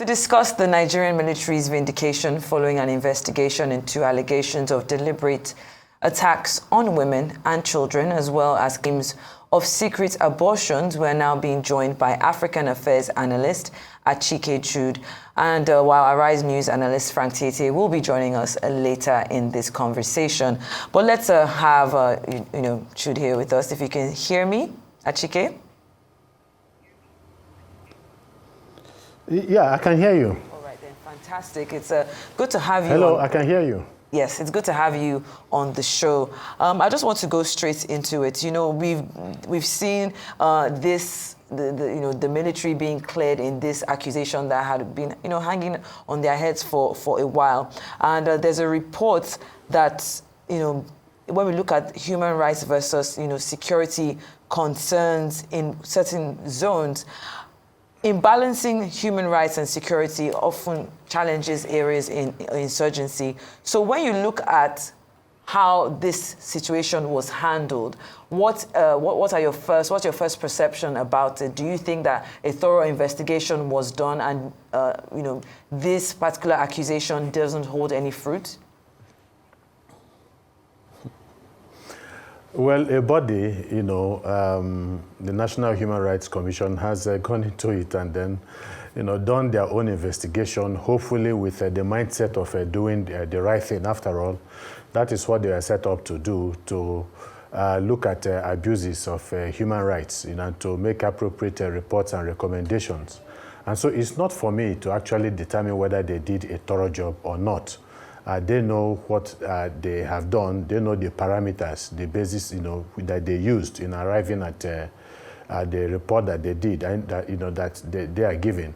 To discuss the Nigerian military's vindication following an investigation into allegations of deliberate attacks on women and children, as well as claims of secret abortions, we're now being joined by African Affairs analyst Achike Chude. And while Arise News analyst Frank Tete will be joining us later in this conversation. But let's have Chude here with us. If you can hear me, Achike? Yeah, I can hear you. All right, then. Fantastic. It's good to have you. Hello, I can hear you. Yes, it's good to have you on the show. I just want to go straight into it. You know, we've seen the military being cleared in this accusation that had been hanging on their heads for a while, and there's a report that when we look at human rights versus security concerns in certain zones, imbalancing human rights and security often challenges areas in insurgency. So when you look at how this situation was handled, what's your first perception about it? Do you think that a thorough investigation was done and this particular accusation doesn't hold any fruit? Well, a body, the National Human Rights Commission has gone into it and then, done their own investigation, hopefully with the mindset of doing the right thing. After all, that is what they are set up to do, to look at abuses of human rights, and to make appropriate reports and recommendations. And so it's not for me to actually determine whether they did a thorough job or not. They know what they have done. They know the parameters, the basis, that they used in arriving at the report that they did, and that they are giving.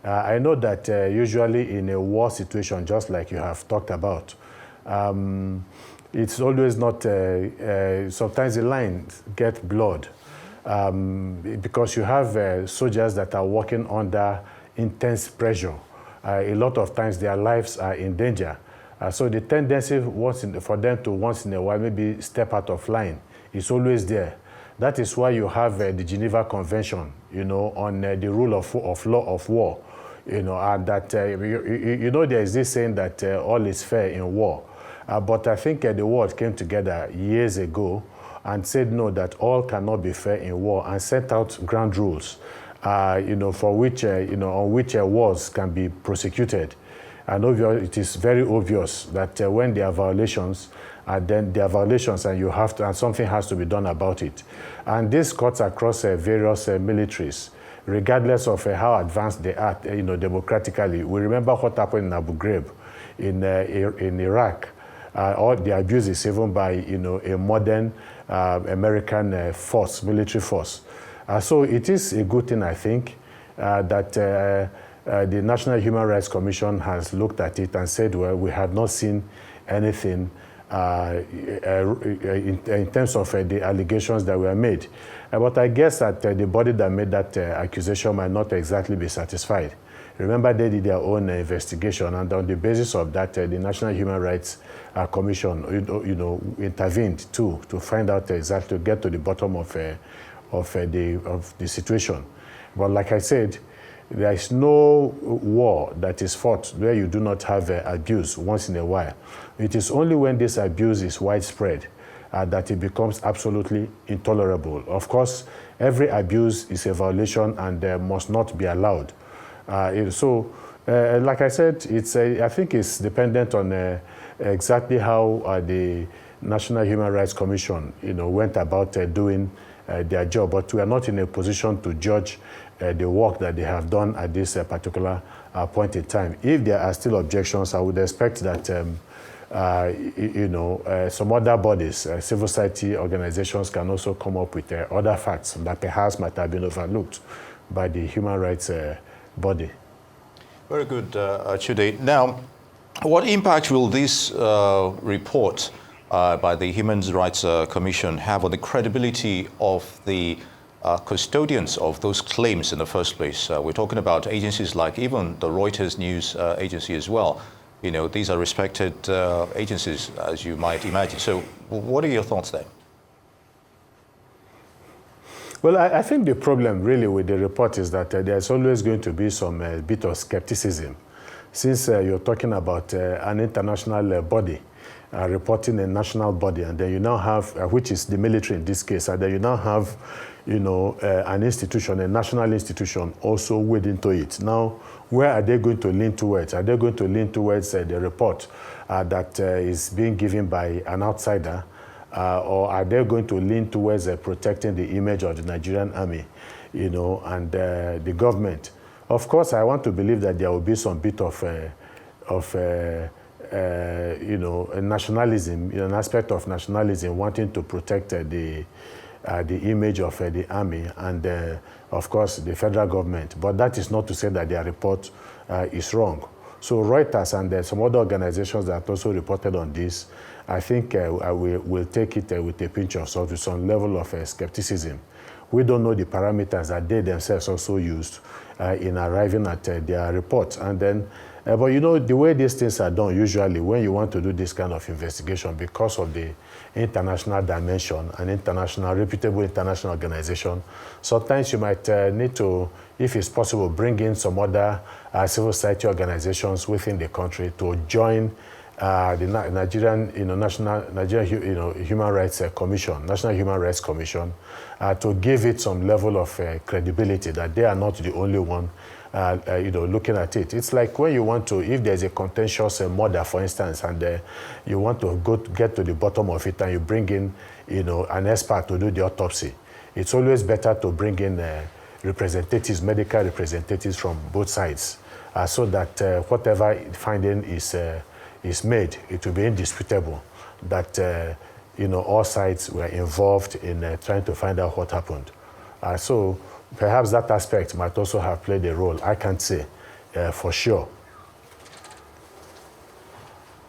I know that usually in a war situation, just like you have talked about, it's always not. Sometimes the lines get blurred because you have soldiers that are working under intense pressure. A lot of times their lives are in danger. So the tendency for them to once in a while maybe step out of line is always there. That is why you have the Geneva Convention, on the rule of law of war, and that, there is this saying that all is fair in war. But I think the world came together years ago and said no, that all cannot be fair in war, and set out ground rules, for which, on which wars can be prosecuted. And it is very obvious that when there are violations, then there are violations, and and something has to be done about it. And this cuts across various militaries, regardless of how advanced they are, democratically. We remember what happened in Abu Ghraib, in Iraq, all the abuses even by a modern American military force. So it is a good thing, I think, that. The National Human Rights Commission has looked at it and said, well, we have not seen anything in terms of the allegations that were made. But I guess that the body that made that accusation might not exactly be satisfied. Remember, they did their own investigation, and on the basis of that, the National Human Rights Commission, intervened too, to find out exactly, to get to the bottom of the situation. But like I said, there is no war that is fought where you do not have abuse once in a while. It is only when this abuse is widespread that it becomes absolutely intolerable. Of course, every abuse is a violation and must not be allowed. Like I said, I think it's dependent on exactly how the National Human Rights Commission, went about doing their job. But we are not in a position to judge the work that they have done at this particular point in time. If there are still objections, I would expect that some other bodies, civil society organizations, can also come up with other facts that perhaps might have been overlooked by the human rights body. Very good, Chude. Now, what impact will this report by the Human Rights Commission have on the credibility of the custodians of those claims in the first place? We're talking about agencies like even the Reuters news agency as well. These are respected agencies, as you might imagine. So what are your thoughts there? Well, I think the problem really with the report is that there's always going to be some bit of skepticism, since you're talking about an international body reporting a national body, and then you now have, which is the military in this case, and then you now have, an institution, a national institution also wade into it. Now, where are they going to lean towards? Are they going to lean towards the report that is being given by an outsider, or are they going to lean towards protecting the image of the Nigerian army, and the government? Of course, I want to believe that there will be some bit of nationalism, an aspect of nationalism, wanting to protect the image of the army and, of course, the federal government. But that is not to say that their report is wrong. So Reuters and some other organizations that also reported on this, I think we'll take it with a pinch of salt, with some level of skepticism. We don't know the parameters that they themselves also used in arriving at their reports. And then, but the way these things are done, usually when you want to do this kind of investigation, because of the international dimension and reputable international organization, sometimes you might need to, if it's possible, bring in some other civil society organizations within the country to join the Nigerian, Human Rights Commission, National Human Rights Commission, to give it some level of credibility that they are not the only one, looking at it. It's like when you want to, if there's a contentious murder, for instance, and you want to get to the bottom of it, and you bring in, an expert to do the autopsy. It's always better to bring in representatives, medical representatives from both sides, so that whatever finding is made, it will be indisputable that all sides were involved in trying to find out what happened. So perhaps that aspect might also have played a role. I can't say for sure.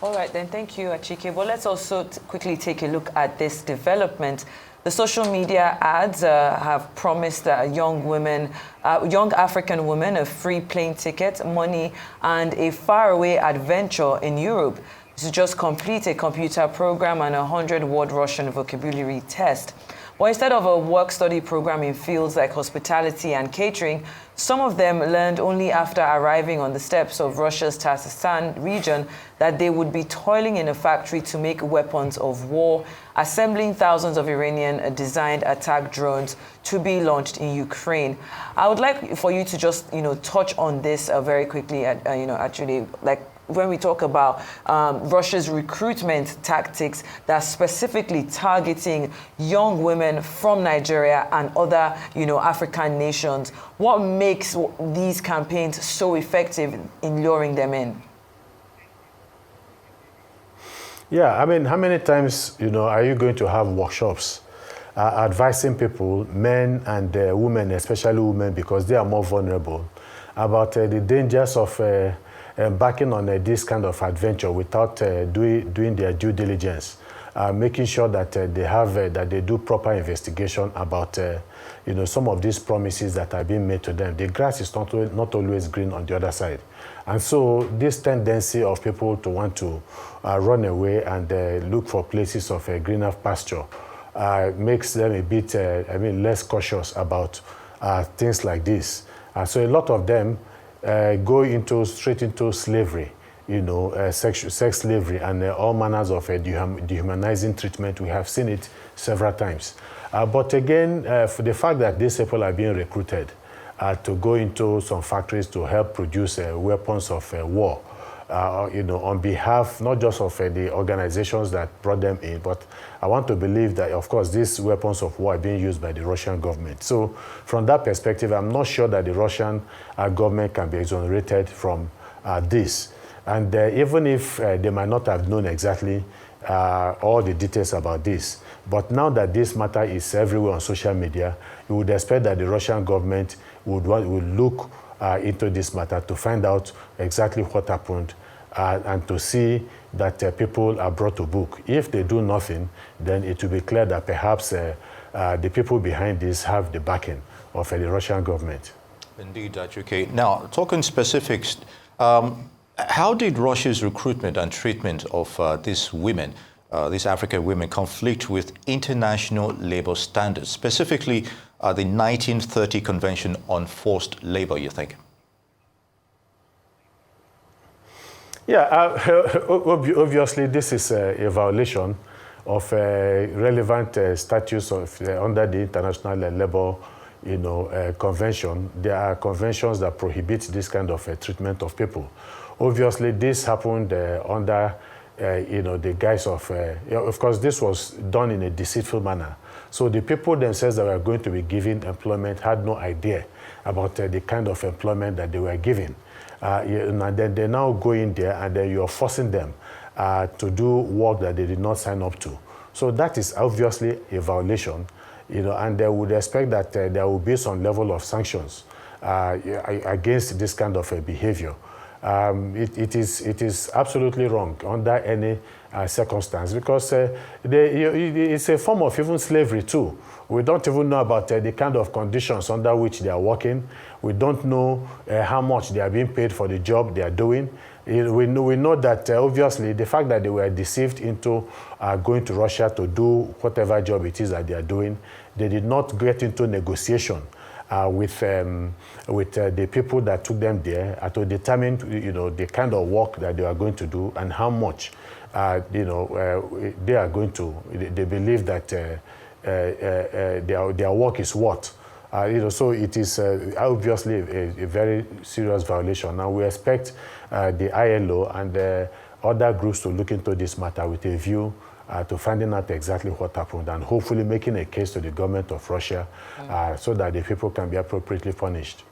All right, then. Thank you, Achike. Well, let's also quickly take a look at this development. The social media ads have promised young African women a free plane ticket, money, and a faraway adventure in Europe to just complete a computer program and a 100-word Russian vocabulary test. But instead of a work-study program in fields like hospitality and catering, some of them learned only after arriving on the steppes of Russia's Tatarstan region that they would be toiling in a factory to make weapons of war, assembling thousands of Iranian-designed attack drones to be launched in Ukraine. I would like for you to just, touch on this very quickly, actually, like, when we talk about Russia's recruitment tactics that's specifically targeting young women from Nigeria and other, African nations, what makes these campaigns so effective in luring them in? Yeah, I mean, how many times, are you going to have workshops advising people, men and women, especially women, because they are more vulnerable, about the dangers of embarking on this kind of adventure without doing their due diligence, making sure that they do proper investigation about some of these promises that are being made to them. The grass is not always green on the other side, and so this tendency of people to want to run away and look for places of greener pasture makes them a bit less cautious about things like this. So a lot of them go straight into slavery, sex slavery and all manners of dehumanizing treatment. We have seen it several times. But again, for the fact that these people are being recruited to go into some factories to help produce weapons of war, on behalf not just of the organizations that brought them in, but I want to believe that, of course, these weapons of war are being used by the Russian government. So from that perspective, I'm not sure that the Russian government can be exonerated from this. And even if they might not have known exactly all the details about this, but now that this matter is everywhere on social media, you would expect that the Russian government would look into this matter to find out exactly what happened and to see that people are brought to book. If they do nothing, then it will be clear that perhaps the people behind this have the backing of the Russian government. Indeed, Achike. Now, talking specifics, how did Russia's recruitment and treatment of these women, these African women, conflict with international labor standards? Specifically, the 1930 Convention on Forced Labor, you think? Yeah, obviously this is a violation of relevant statutes of under the International Labour, Convention. There are conventions that prohibit this kind of treatment of people. Obviously, this happened under, the guise of course, this was done in a deceitful manner. So the people themselves that were going to be given employment had no idea about the kind of employment that they were given. And then they now go in there and then you're forcing them to do work that they did not sign up to. So that is obviously a violation, and they would expect that there will be some level of sanctions against this kind of behavior. It is absolutely wrong under any circumstance, because it's a form of even slavery too. We don't even know about the kind of conditions under which they are working. We don't know how much they are being paid for the job they are doing. We know that obviously the fact that they were deceived into going to Russia to do whatever job it is that they are doing, they did not get into negotiation with the people that took them there to determine the kind of work that they are going to do and how much they are going to. They believe that their work is what. So it is obviously a very serious violation. Now we expect the ILO and other groups to look into this matter with a view to finding out exactly what happened and hopefully making a case to the government of Russia so that the people can be appropriately punished.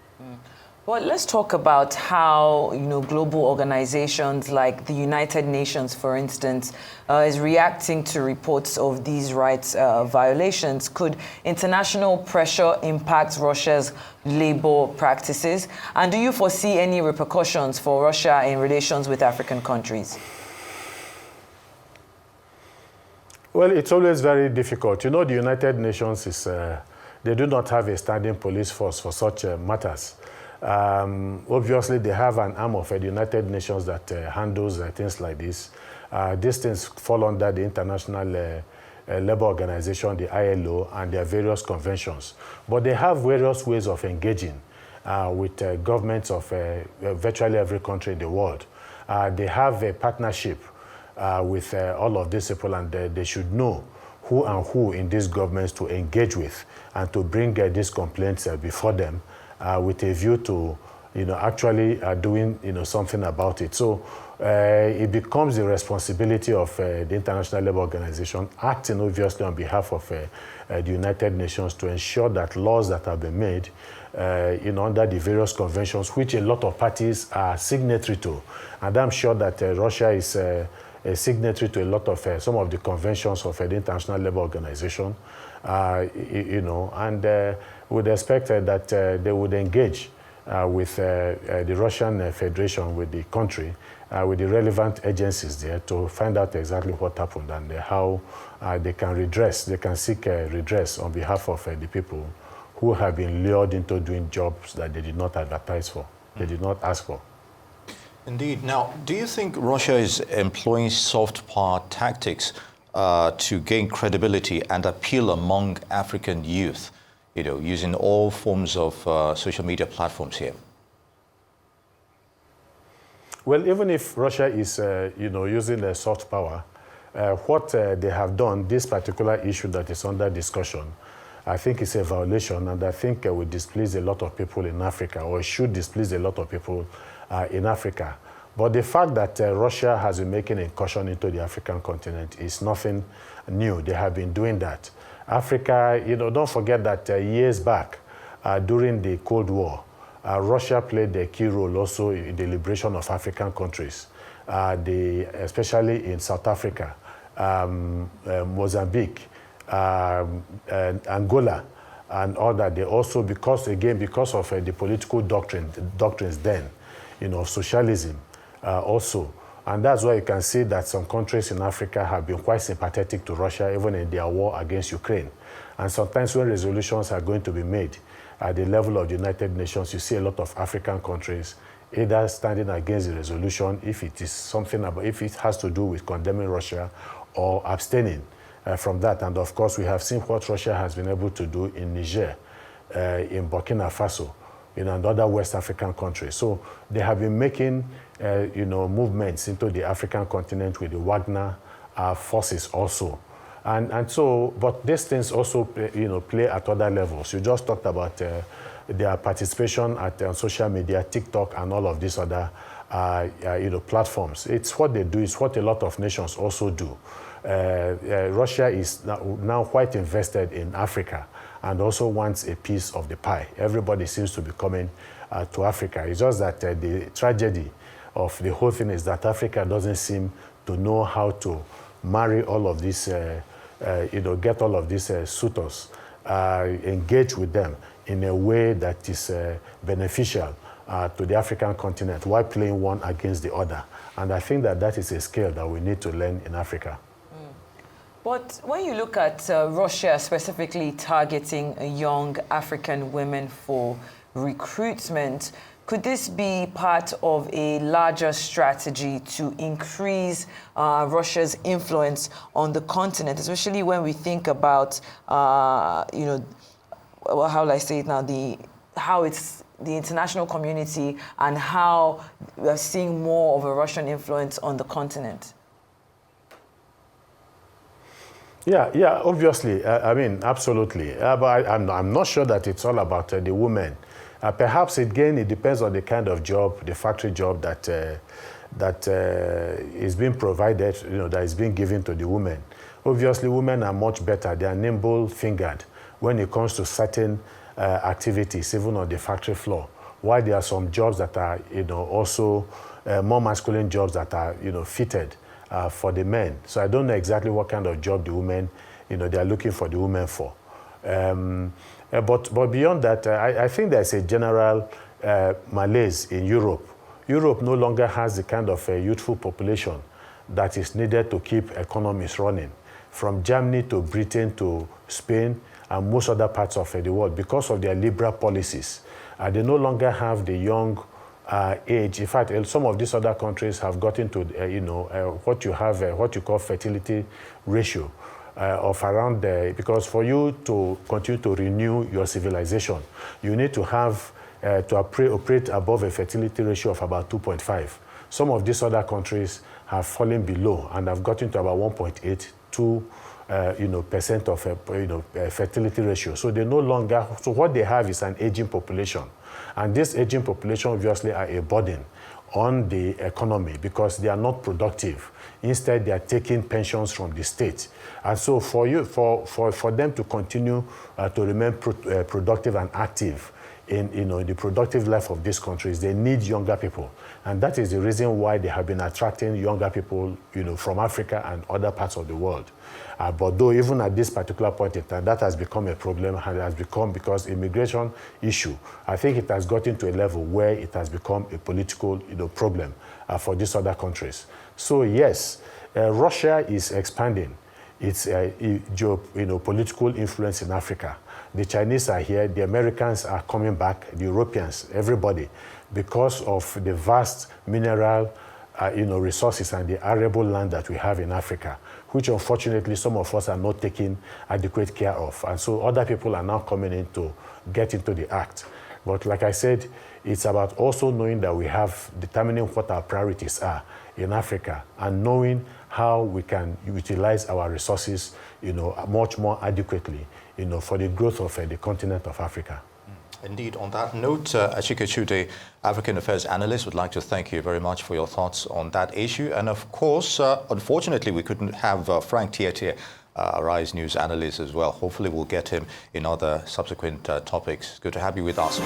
Well, let's talk about how global organizations like the United Nations, for instance, is reacting to reports of these rights violations. Could international pressure impact Russia's labor practices? And do you foresee any repercussions for Russia in relations with African countries? Well, it's always very difficult. The United Nations they do not have a standing police force for such matters. Obviously, they have an arm of the United Nations that handles things like this. These things fall under the International Labour Organization, the ILO, and their various conventions. But they have various ways of engaging with governments of virtually every country in the world. They have a partnership with all of these people, and they should know who in these governments to engage with and to bring these complaints before them with a view to actually doing something about it. So it becomes the responsibility of the International Labour Organization, acting obviously on behalf of the United Nations, to ensure that laws that have been made under the various conventions, which a lot of parties are signatory to, and I'm sure that Russia is a signatory to a lot of some of the conventions of the International Labour Organization, and would expect that they would engage with the Russian Federation, with the country, with the relevant agencies there to find out exactly what happened and how they can seek redress on behalf of the people who have been lured into doing jobs that they did not advertise for, they did not ask for. Indeed. Now, do you think Russia is employing soft power tactics to gain credibility and appeal among African youth, using all forms of social media platforms here? Well, even if Russia is, using soft power, what they have done, this particular issue that is under discussion, I think is a violation, and I think will displease a lot of people in Africa, or should displease a lot of people in Africa. But the fact that Russia has been making an incursion into the African continent is nothing new. They have been doing that. Africa, don't forget that years back, during the Cold War, Russia played a key role also in the liberation of African countries, especially in South Africa, Mozambique, Angola, and all that. They also, because of the political doctrines then, of socialism also. And that's why you can see that some countries in Africa have been quite sympathetic to Russia, even in their war against Ukraine. And sometimes when resolutions are going to be made at the level of the United Nations, you see a lot of African countries either standing against the resolution if it has to do with condemning Russia, or abstaining from that. And of course, we have seen what Russia has been able to do in Niger, in Burkina Faso, and other West African countries. So they have been making, movements into the African continent with the Wagner forces also. And so, but these things also, play at other levels. You just talked about their participation at social media, TikTok, and all of these other, platforms. It's what they do. It's what a lot of nations also do. Russia is now quite invested in Africa and also wants a piece of the pie. Everybody seems to be coming to Africa. It's just that the tragedy of the whole thing is that Africa doesn't seem to know how to marry all of these, get all of these suitors, engage with them in a way that is beneficial to the African continent while playing one against the other. And I think that that is a skill that we need to learn in Africa. But when you look at Russia specifically targeting young African women for recruitment, could this be part of a larger strategy to increase Russia's influence on the continent, especially when we think about, how will I say it now, how it's the international community and how we are seeing more of a Russian influence on the continent? Yeah, obviously. Absolutely. But I'm not sure that it's all about the women. Perhaps, again, it depends on the kind of job, the factory job that is being provided, that is being given to the women. Obviously, women are much better. They are nimble-fingered when it comes to certain activities, even on the factory floor. While there are some jobs that are, also more masculine jobs that are, fitted for the men. So I don't know exactly what kind of job the women, they are looking for the women for. But beyond that, I think there's a general malaise in Europe. Europe no longer has the kind of youthful population that is needed to keep economies running. From Germany to Britain to Spain and most other parts of the world, because of their liberal policies, they no longer have the young age. In fact, some of these other countries have gotten to, what you call fertility ratio of around because for you to continue to renew your civilization, you need to have to operate above a fertility ratio of about 2.5. Some of these other countries have fallen below and have gotten to about 1.82 percent of fertility ratio. So they no longer. So what they have is an aging population. And this aging population obviously are a burden on the economy because they are not productive. Instead, they are taking pensions from the state. And so for them to continue to remain productive and active in the productive life of these countries, they need younger people. And that is the reason why they have been attracting younger people from Africa and other parts of the world. But though even at this particular point in time, that has become a problem, and it has become because immigration issue. I think it has gotten to a level where it has become a political problem for these other countries. So yes, Russia is expanding its political influence in Africa. The Chinese are here, the Americans are coming back, the Europeans, everybody, because of the vast mineral resources and the arable land that we have in Africa, which unfortunately some of us are not taking adequate care of. And so other people are now coming in to get into the act. But like I said, it's about also knowing that we have determining what our priorities are in Africa and knowing how we can utilize our resources, much more adequately, for the growth of the continent of Africa. Indeed. On that note, Achike Chude, African Affairs Analyst, would like to thank you very much for your thoughts on that issue. And of course, unfortunately, we couldn't have Frank Tietie, Rise News Analyst as well. Hopefully, we'll get him in other subsequent topics. Good to have you with us.